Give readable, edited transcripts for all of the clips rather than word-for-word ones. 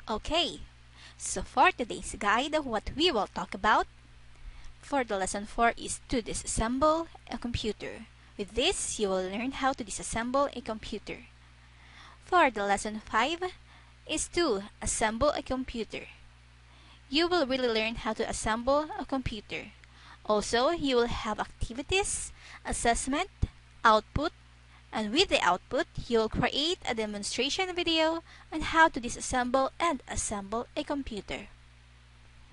Okay, so for today's guide, what we will talk about for the lesson 4 is to disassemble a computer. With this, you will learn how to disassemble a computer. For the lesson 5 is to assemble a computer. You will really learn how to assemble a computer. Also, you will have activities, assessment, output, and with the output, you will create a demonstration video on how to disassemble and assemble a computer.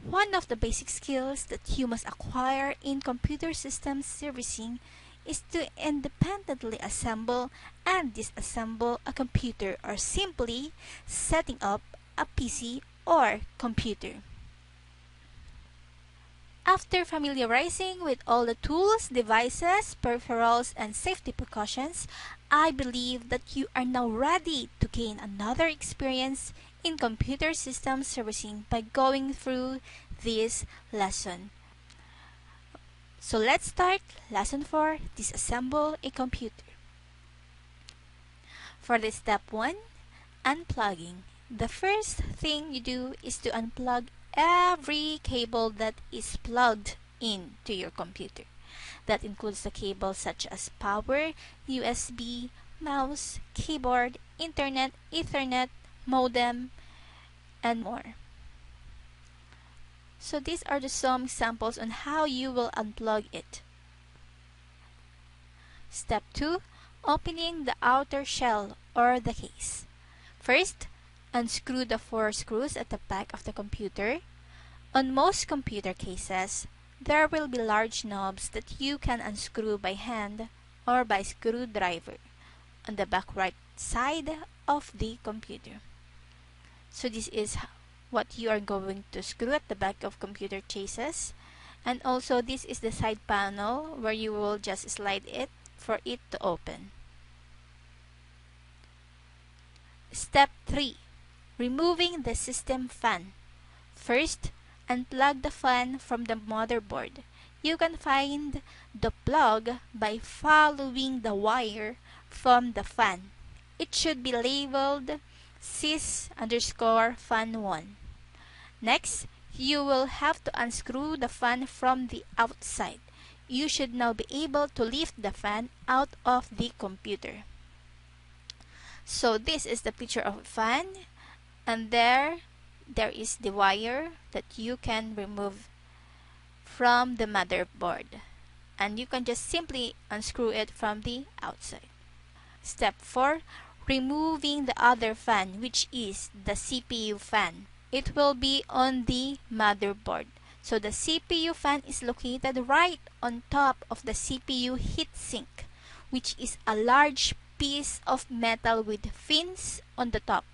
One of the basic skills that you must acquire in computer systems servicing is to independently assemble and disassemble a computer, or simply setting up a PC or computer. After familiarizing with all the tools, devices, peripherals, and safety precautions, I believe that you are now ready to gain another experience in computer system servicing by going through this lesson. So let's start lesson 4, disassemble a computer. For this step 1, unplugging. The first thing you do is to unplug every cable that is plugged into your computer. That includes the cables such as power, USB, mouse, keyboard, internet, Ethernet, modem, and more. So these are some examples on how you will unplug it. Step 2, opening the outer shell or the case. First, unscrew the 4 screws at the back of the computer. On most computer cases, there will be large knobs that you can unscrew by hand or by screwdriver on the back right side of the computer. So this is what you are going to screw at the back of computer cases. And also this is the side panel where you will just slide it for it to open. Step 3. Removing the system fan. First, unplug the fan from the motherboard. You can find the plug by following the wire from the fan. It should be labeled sys_fan1. Next, you will have to unscrew the fan from the outside. You should now be able to lift the fan out of the computer. So this is the picture of a fan, and there is the wire that you can remove from the motherboard, and you can just simply unscrew it from the outside. Step 4, removing the other fan, which is the CPU fan. It will be on the motherboard. So the CPU fan is located right on top of the CPU heatsink, which is a large piece of metal with fins on the top.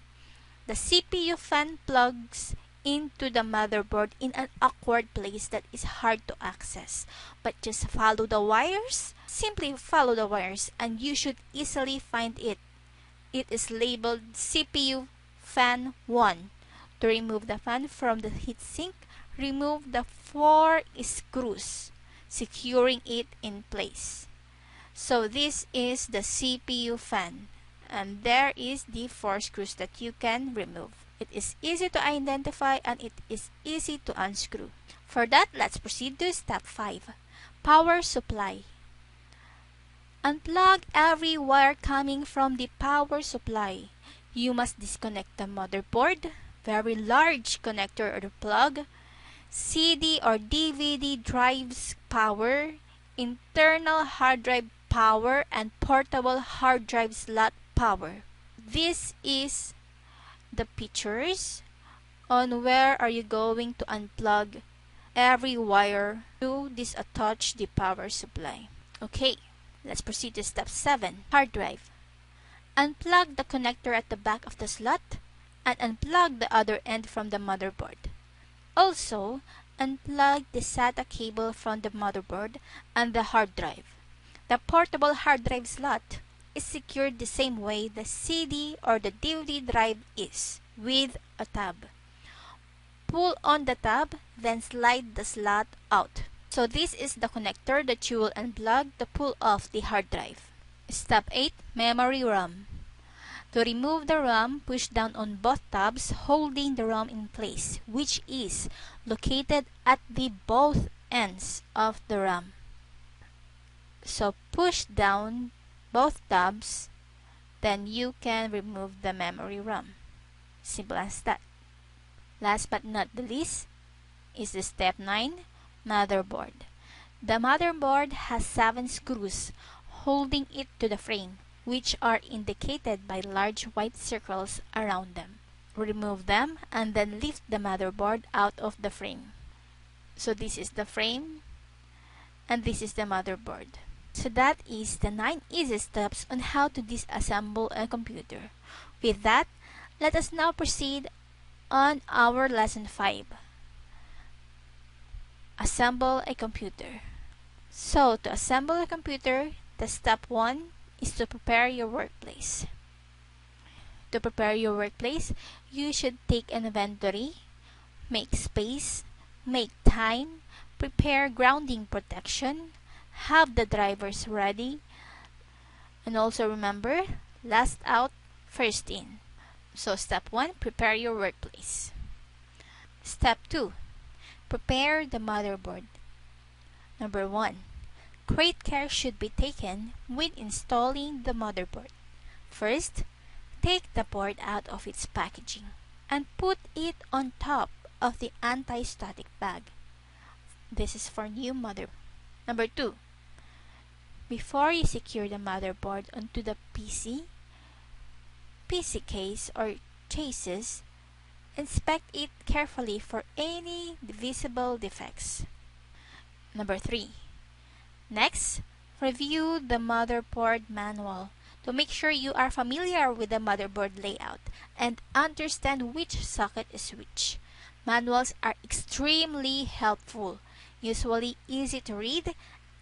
The CPU fan plugs into the motherboard in an awkward place that is hard to access. But just follow the wires. Simply follow the wires and you should easily find it. It is labeled CPU fan 1. To remove the fan from the heatsink, remove the 4 screws, securing it in place. So this is the CPU fan, and there is the 4 screws that you can remove. It is easy to identify and it is easy to unscrew. For that, let's proceed to step 5, power supply. Unplug every wire coming from the power supply. You must disconnect the motherboard, very large connector or the plug, CD or DVD drives power, internal hard drive power, and portable hard drive slot power. This is the pictures on where are you going to unplug every wire to disattach the power supply. Okay, let's proceed to step 7, hard drive. Unplug the connector at the back of the slot and unplug the other end from the motherboard. Also, unplug the SATA cable from the motherboard and the hard drive. The portable hard drive slot is secured the same way the CD or the DVD drive is, with a tab. Pull on the tab, then slide the slot out. So this is the connector that you will unplug to pull off the hard drive. Step 8, memory RAM. To remove the ROM, push down on both tabs, holding the ROM in place, which is located at the both ends of the ROM. So push down both tabs, then you can remove the memory ROM. Simple as that. Last but not the least is the step 9, motherboard. The motherboard has 7 screws holding it to the frame, which are indicated by large white circles around them. Remove them and then lift the motherboard out of the frame. So this is the frame and this is the motherboard. So that is the 9 easy steps on how to disassemble a computer. With that, let us now proceed on our lesson 5. Assemble a computer. So to assemble a computer, the step 1 is to prepare your workplace. To prepare your workplace, you should take an inventory, make space, make time, prepare grounding protection, have the drivers ready, and also remember, last out, first in. So step 1, prepare your workplace. Step 2, prepare the motherboard. Number 1, great care should be taken when installing the motherboard. First, take the board out of its packaging and put it on top of the anti-static bag. This is for new motherboard. Number 2, before you secure the motherboard onto the PC case or chassis, inspect it carefully for any visible defects. Number 3, next, review the motherboard manual to make sure you are familiar with the motherboard layout and understand which socket is which. Manuals are extremely helpful, usually easy to read,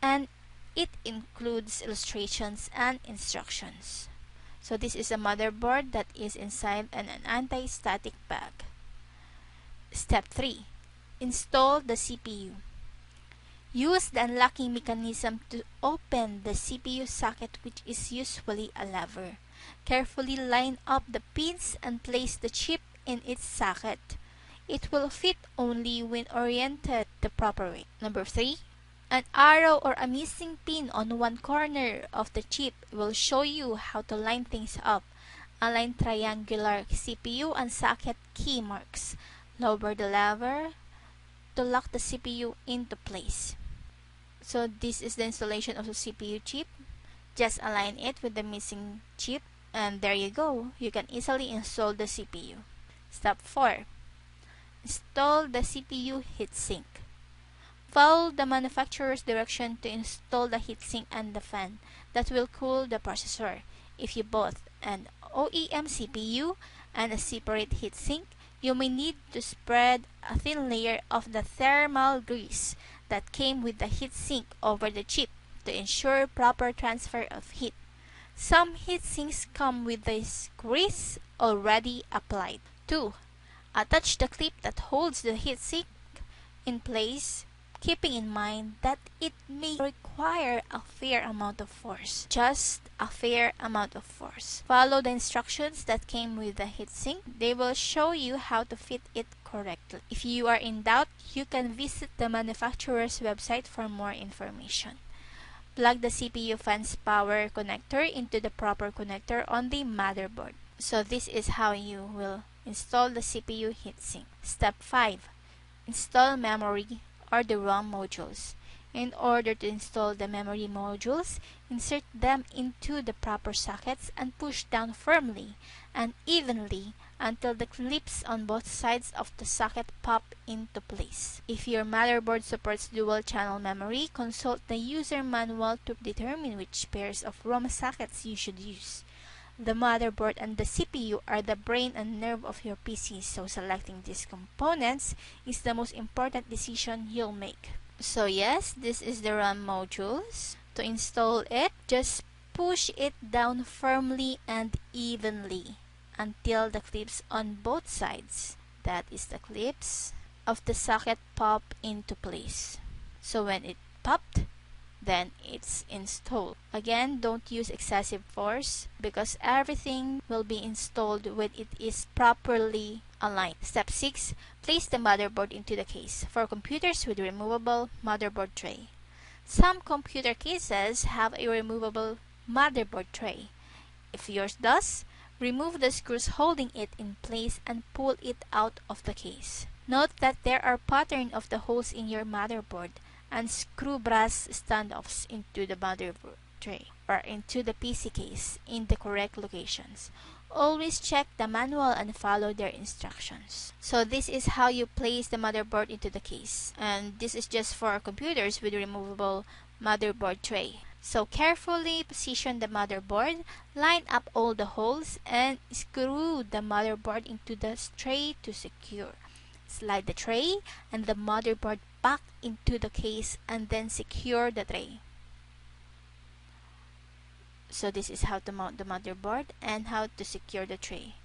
and it includes illustrations and instructions. So this is a motherboard that is inside an anti-static bag. Step 3, install the CPU. Use the unlocking mechanism to open the CPU socket, which is usually a lever. Carefully line up the pins and place the chip in its socket. It will fit only when oriented the proper way. Number 3, an arrow or a missing pin on one corner of the chip will show you how to line things up. Align triangular CPU and socket key marks. Lower the lever to lock the CPU into place. So this is the installation of the CPU chip. Just align it with the missing chip and there you go. You can easily install the CPU. Step 4. Install the CPU heatsink. Follow the manufacturer's direction to install the heatsink and the fan that will cool the processor. If you bought an OEM CPU and a separate heatsink, you may need to spread a thin layer of the thermal grease that came with the heatsink over the chip to ensure proper transfer of heat. Some heatsinks come with this grease already applied. 2. Attach the clip that holds the heatsink in place, keeping in mind that it may require a fair amount of force. Just a fair amount of force. Follow the instructions that came with the heatsink. They will show you how to fit it correctly. If you are in doubt, you can visit the manufacturer's website for more information. Plug the CPU fan's power connector into the proper connector on the motherboard. So this is how you will install the CPU heatsink. Step 5. Install memory or the ROM modules. In order to install the memory modules, insert them into the proper sockets and push down firmly and evenly until the clips on both sides of the socket pop into place. If your motherboard supports dual-channel memory, consult the user manual to determine which pairs of ROM sockets you should use. The motherboard and the CPU are the brain and nerve of your PC, so selecting these components is the most important decision you'll make. So yes, this is the RAM modules. To install it, just push it down firmly and evenly until the clips on both sides, that is the clips, of the socket pop into place. So when it popped, then it's installed. Again, don't use excessive force because everything will be installed when it is properly aligned. Step 6. Place the motherboard into the case. For computers with removable motherboard tray. Some computer cases have a removable motherboard tray. If yours does, remove the screws holding it in place and pull it out of the case. Note that there are patterns of the holes in your motherboard and screw brass standoffs into the motherboard tray or into the PC case in the correct locations. Always check the manual and follow their instructions. So this is how you place the motherboard into the case. And this is just for computers with removable motherboard tray. So carefully position the motherboard, line up all the holes, and screw the motherboard into the tray to secure. Slide the tray and the motherboard back into the case and then secure the tray. So this is how to mount the motherboard and how to secure the tray.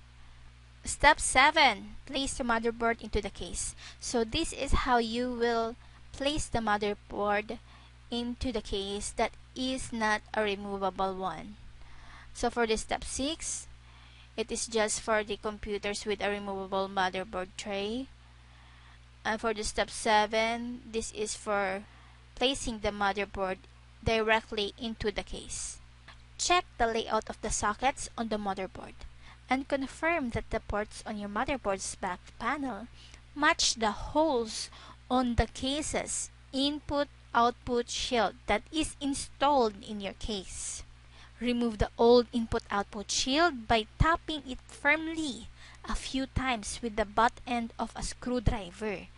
Step 7. Place the motherboard into the case. So this is how you will place the motherboard into the case that is not a removable one. So for the step 6, it is just for the computers with a removable motherboard tray. And for the step 7, this is for placing the motherboard directly into the case. Check the layout of the sockets on the motherboard and confirm that the ports on your motherboard's back panel match the holes on the case's input-output shield that is installed in your case. Remove the old input-output shield by tapping it firmly a few times with the butt end of a screwdriver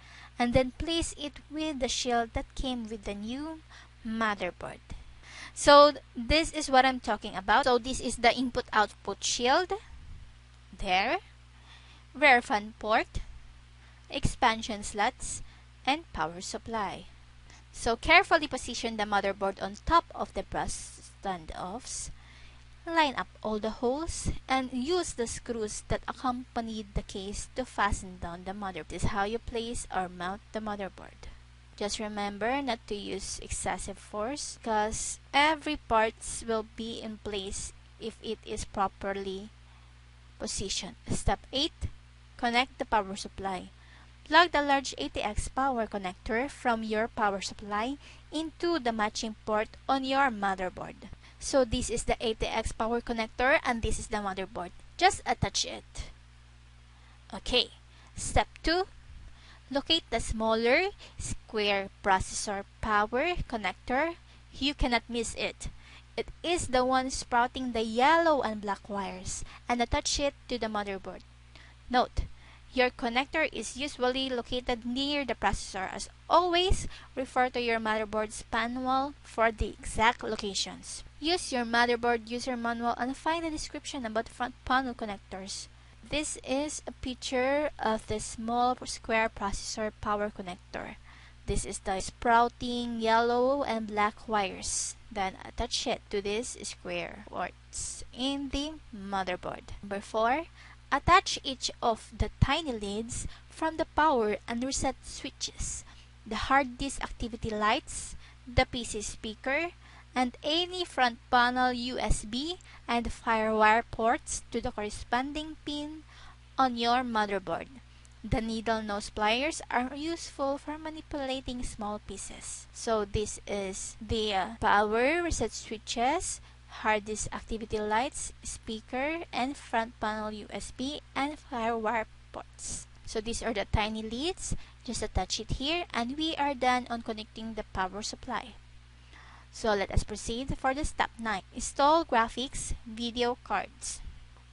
and then place it with the shield that came with the new motherboard. So this is what I'm talking about. So this is the input-output shield. There. Rear fan port. Expansion slots. And power supply. So carefully position the motherboard on top of the brass standoffs. Line up all the holes and use the screws that accompanied the case to fasten down the motherboard. This is how you place or mount the motherboard. Just remember not to use excessive force because every parts will be in place if it is properly positioned. Step 8. Connect the power supply. Plug the large ATX power connector from your power supply into the matching port on your motherboard. So this is the ATX power connector and this is the motherboard. Just attach it. Okay. Step 2. Locate the smaller square processor power connector. You cannot miss it. It is the one sprouting the yellow and black wires and attach it to the motherboard. Note, your connector is usually located near the processor. As always, refer to your motherboard's manual for the exact locations. Use your motherboard user manual and find a description about front panel connectors. This is a picture of the small square processor power connector. This is the sprouting yellow and black wires. Then attach it to this square ports in the motherboard. Number 4. Attach each of the tiny leads from the power and reset switches, the hard disk activity lights, the PC speaker, and any front panel USB and FireWire ports to the corresponding pin on your motherboard. The needle nose pliers are useful for manipulating small pieces. So this is the power reset switches, hard disk activity lights, speaker, and front panel USB and FireWire ports. So these are the tiny leads. Just attach it here and we are done on connecting the power supply. So let us proceed for the step 9. Install graphics video cards.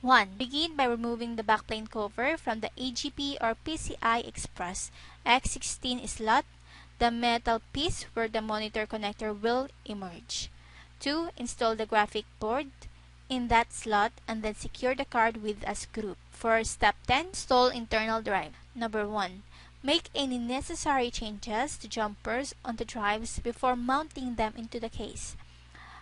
1. Begin by removing the backplane cover from the AGP or PCI Express X16 slot, the metal piece where the monitor connector will emerge. 2. Install the graphic board in that slot and then secure the card with a screw. For step 10, install internal drive. Number 1. Make any necessary changes to jumpers on the drives before mounting them into the case.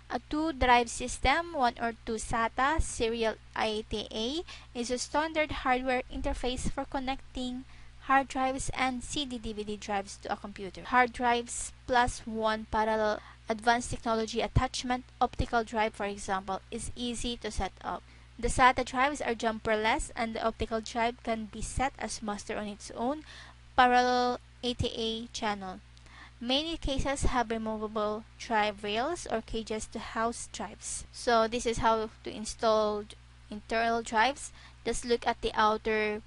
A 2-drive system, 1 or 2 SATA serial IATA, is a standard hardware interface for connecting hard drives and CD/DVD drives to a computer. Hard drives plus one parallel advanced technology attachment optical drive, for example, is easy to set up. The SATA drives are jumperless, and the optical drive can be set as master on its own parallel ATA channel. Many cases have removable drive rails or cages to house drives. So this is how to install internal drives. Just look at the outer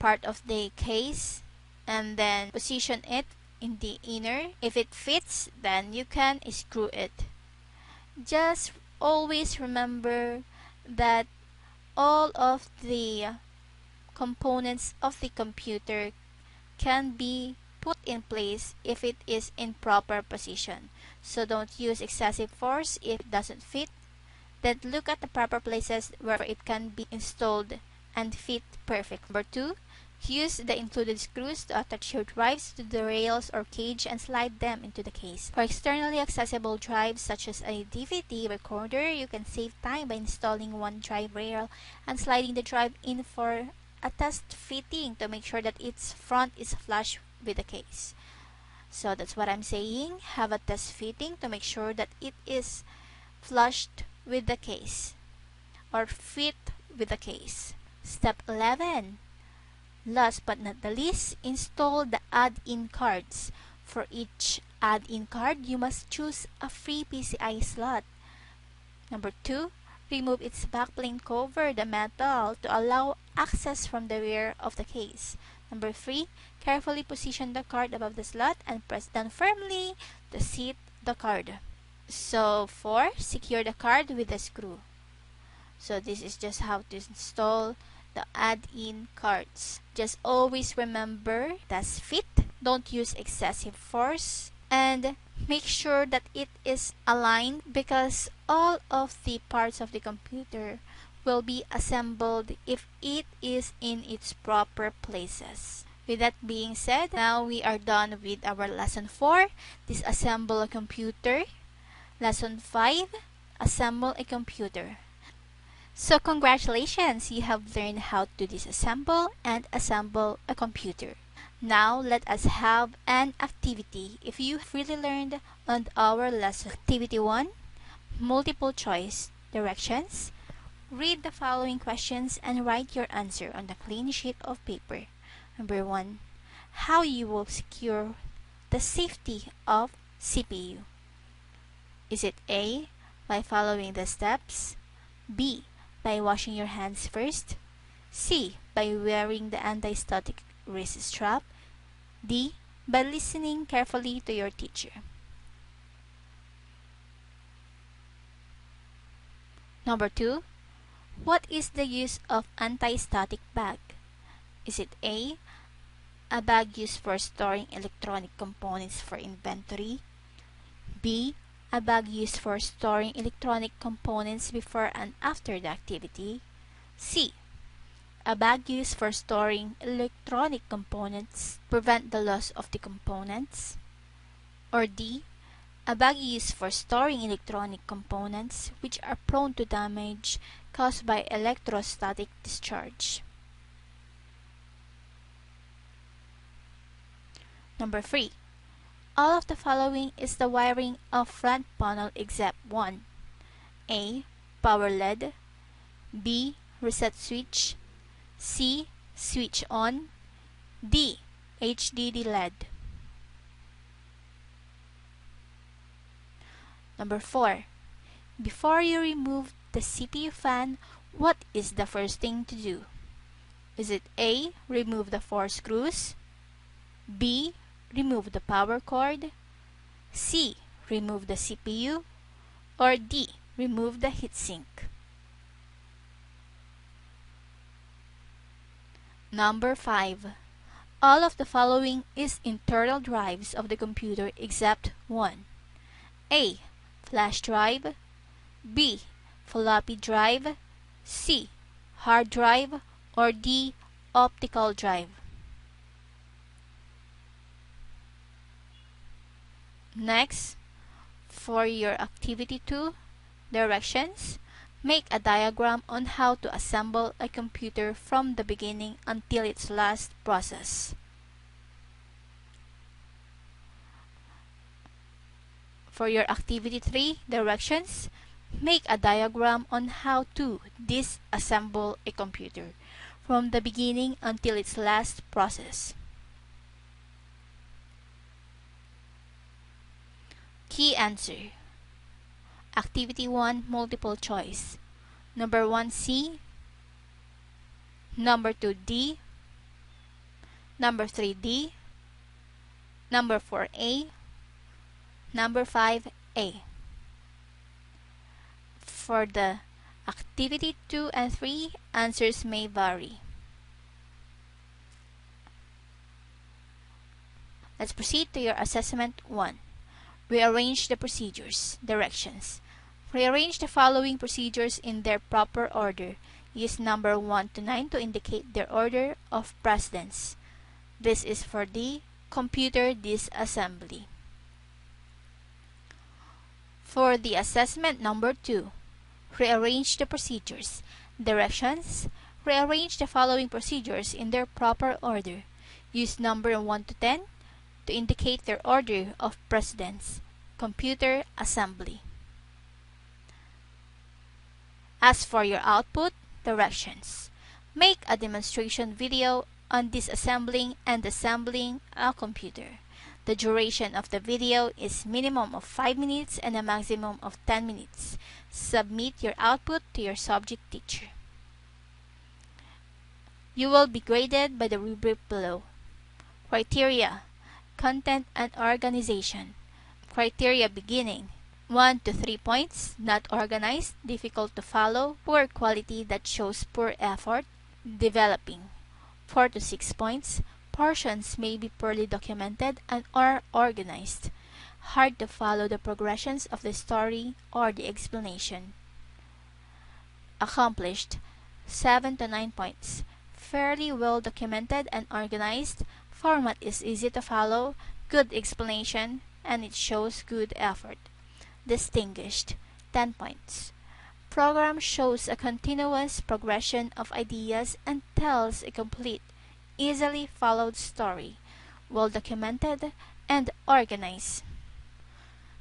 part of the case and then position it in the inner. If it fits, then you can screw it. Just always remember that all of the components of the computer can be put in place if it is in proper position. So don't use excessive force if it doesn't fit. Then look at the proper places where it can be installed and fit perfect. Number 2, use the included screws to attach your drives to the rails or cage and slide them into the case. For externally accessible drives such as a DVD recorder, you can save time by installing one drive rail and sliding the drive in for a test fitting to make sure that its front is flush with the case. So that's what I'm saying. Have a test fitting to make sure that it is flushed with the case or fit with the case. Step 11. Last but not the least, install the add-in cards. For each add-in card, you must choose a free PCI slot. Number 2, remove its backplane cover, the metal, to allow access from the rear of the case. Number 3, carefully position the card above the slot and press down firmly to seat the card. So 4, secure the card with a screw. So this is just how to install the add-in cards. Just always remember that's fit. Don't use excessive force and make sure that it is aligned because all of the parts of the computer will be assembled if it is in its proper places. With that being said, now we are done with our lesson 4, disassemble a computer. Lesson 5, assemble a computer. So congratulations, you have learned how to disassemble and assemble a computer. Now let us have an activity. If you really learned on our lesson. Activity 1, multiple choice directions. Read the following questions and write your answer on the clean sheet of paper. Number 1, how you will secure the safety of CPU. Is it A, by following the steps, B, by washing your hands first, C, by wearing the anti-static wrist strap, D, by listening carefully to your teacher? Number 2, what is the use of anti-static bag? Is it A, a bag used for storing electronic components for inventory, B, a bag used for storing electronic components before and after the activity, C, a bag used for storing electronic components to prevent the loss of the components, or D, a bag used for storing electronic components which are prone to damage caused by electrostatic discharge. Number 3, all of the following is the wiring of front panel except 1. A, power LED, B, reset switch, C, switch on, D, HDD LED. Number 4, before you remove the CPU fan, what is the first thing to do? Is it A, remove the 4 screws, B, remove the power cord, C, remove the CPU, or D, remove the heatsink? Number 5, all of the following is internal drives of the computer except 1. A, flash drive, B, floppy drive, C, hard drive, or D, optical drive. Next, for your activity 2, directions, make a diagram on how to assemble a computer from the beginning until its last process. For your activity 3 directions, make a diagram on how to disassemble a computer from the beginning until its last process. Key answer. Activity 1 multiple choice. Number 1 C, number 2 D, number 3 D, number 4 A, number 5 A. For the activity 2 and 3, answers may vary. Let's proceed to your assessment 1. Rearrange the procedures. Directions. Rearrange the following procedures in their proper order. Use number 1 to 9 to indicate their order of precedence. This is for the computer disassembly. For the assessment number 2, rearrange the procedures. Directions. Rearrange the following procedures in their proper order. Use number 1 to 10 to indicate their order of precedence. Computer assembly. As for your output, directions. Make a demonstration video on disassembling and assembling a computer. The duration of the video is minimum of 5 minutes and a maximum of 10 minutes. Submit your output to your subject teacher. You will be graded by the rubric below. Criteria: content and organization. Criteria beginning 1 to 3 points, not organized, difficult to follow, poor quality that shows poor effort, developing. 4 to 6 points, portions may be poorly documented and or organized, hard to follow the progressions of the story or the explanation. Accomplished 7 to 9 points, fairly well documented and organized, format is easy to follow, good explanation, and it shows good effort. Distinguished 10 points. Program shows a continuous progression of ideas and tells a complete, easily followed story, well documented and organized.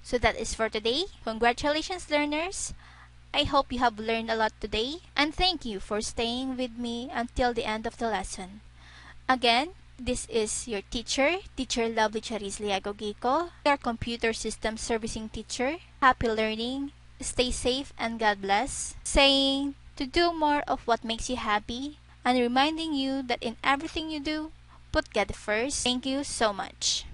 So that is for today. Congratulations, learners! I hope you have learned a lot today, and thank you for staying with me until the end of the lesson. Again, this is your teacher, Teacher Lovely Charis Llego-Guico, your computer system servicing teacher. Happy learning, stay safe, and God bless. Saying to do more of what makes you happy, and reminding you that in everything you do, put God first. Thank you so much.